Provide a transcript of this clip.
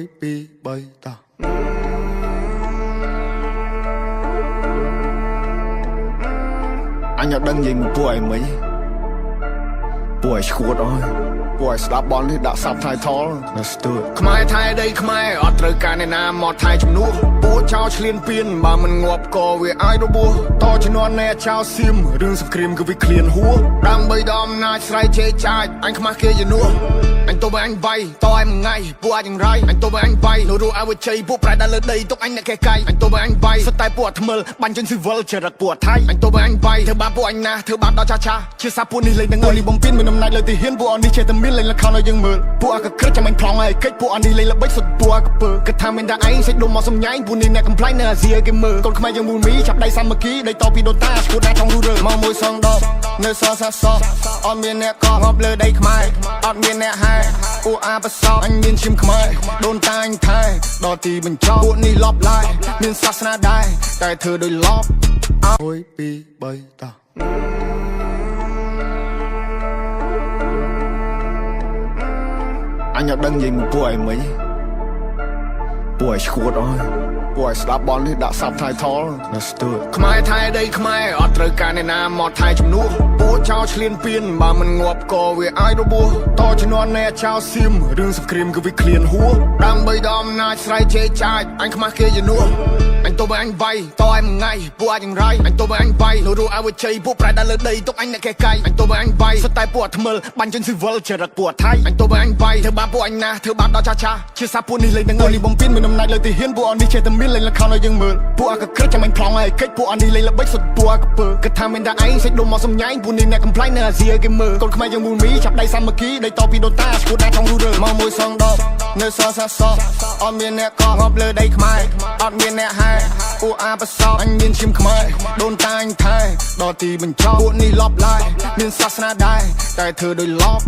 Ôi bi bay ta anh nhớ đăng gì một buổi mấy buổi squat ơi buổi slap ball đi đã sắp thay thó let's do it ខ្មែរថៃដីខ្មែរអត់ត្រូវការអ្នកណាមកថៃជំនួសពួកចោលឆ្លៀនពៀនបើមិនងាប់ក៏វាអាយរបួសតជំនាន់អ្នកចោលសៀមរឿងសង្គ្រាមគឺវាឃ្លានហួរដើម្បីដល់អំណាចស្រ័យជេរចាចអញខ្មាស់គេជំនួសអញទៅបើអញវាយតឲ្យមួយថ្ងៃពួកអាចយ៉ាងไรអញទៅបើអញវាយនៅរស់ឲ្យវាជ័យពួកប្រែដល់លើដីទុកអញអ្នកកែកាយអញទៅបើអញវាយសុទ្ធតែពួកថ្មិលបាញ់ចេញស៊ីវិលចរិតពួកថៃអញទៅបើអញវាយធ្វើបាបពួកអញណាធ្វើបាបដល់ចាចាជាសាពួកនេះលេងនឹងលីបំពេញមានអំណាចលើទីហ៊ានពួកអននេះចេះតែមានលេងលខោឲ្យយើងមើលពួកអាកក្រឹកចាំអញប្លង់ឲ្យកិច្ចពួកអននេះលេងល្បិចសុទ្ធពួកអាកពើគិតថាមានតែឯងសេចដុំមកសំញ៉ៃពួកនេះអ្នកកំ play នៅអាស៊ីគេមើលកូនខ្មែរយើងមូលមីចាប់ដៃសាមគ្គីដៃតពីដូនតាឈួតណាចង់រੂរើមកមួយសងដបនៅសសាសអត់មានអ្នកកោងប់លើដីខ្មែរអត់មានអ្នកហែពួកអាបសោអញមានឈាមខ្មែរដូនតាអញថែដល់ទីបញ្ចប់ពួកនេះលប់ឡាយមានសាសនាដែរតែធ្វើដោយលប់អើយពី3តាអញអត់ដឹងនិយាយមួយពួកអីមិញពួកឲ្យឈួតអើយពួកឲ្យស្ដាប់បលនេះដាក់សាប់ថៃថល let's do it ខ្មែរថៃដីខ្មែរអត់ត្រូវការអ្នកណាមកថៃជំនួសពួកចោលឆ្លៀនពៀនបើមិនងាប់ក៏វាអាយរបួសតជំនាន់អ្នកចោលសៀមរឿងសង្គ្រាមគឺវាឃ្លានហួរដើម្បីដល់អំណាចស្រ័យជេរចាចអញខ្មាស់គេជំនួសអញទៅបើអញវាយតឲ្យមួយថ្ងៃពួកអាចយ៉ាងไรអញទៅបើអញវាយនៅរស់ឲ្យវាជ័យពួកប្រែដល់លើដីទុកអញអ្នកកែកាយអញទៅបើអញវាយសុទ្ធតែពួកថ្មិលបាញ់ចេញស៊ីវិលចរិតពួកថៃអញទៅបើអញវាយធ្វើបាបពួកអញណាធ្វើបាបដល់ចាចាជាសាពួកនេះលេងនឹងលីបំពេញមានអំណាចលើទីហ៊ានពួកអននេះចេះតែមានលេងលខោឲ្យយើងមើលពួកអាកក្រឹកចាំអញប្លង់ឲ្យកិច្ចពួកអននេះលេងល្បិចសុទ្ធពួកអាកពើគិតថាមានតែឯងសេចដុំមកសំញ៉ៃពួកនេះអ្នកកំ play នៅអាស៊ីគេមើលកូនខ្មែរយើងមូលមីចាប់ដៃសាមគ្គីដៃតពីដូនតាឈួតណាចង់រੂរើមកមួយសងដបនៅសសាសអត់មានអ្នកកោងប់លើដីខ្មែរអត់មានអ្នកហែពួកអាបសោអញមានឈាមខ្មែរដូនតាអញថែដល់ទីបញ្ចប់ពួកនេះលប់ឡាយមានសាសនាដែរតែធ្វើដោយលប់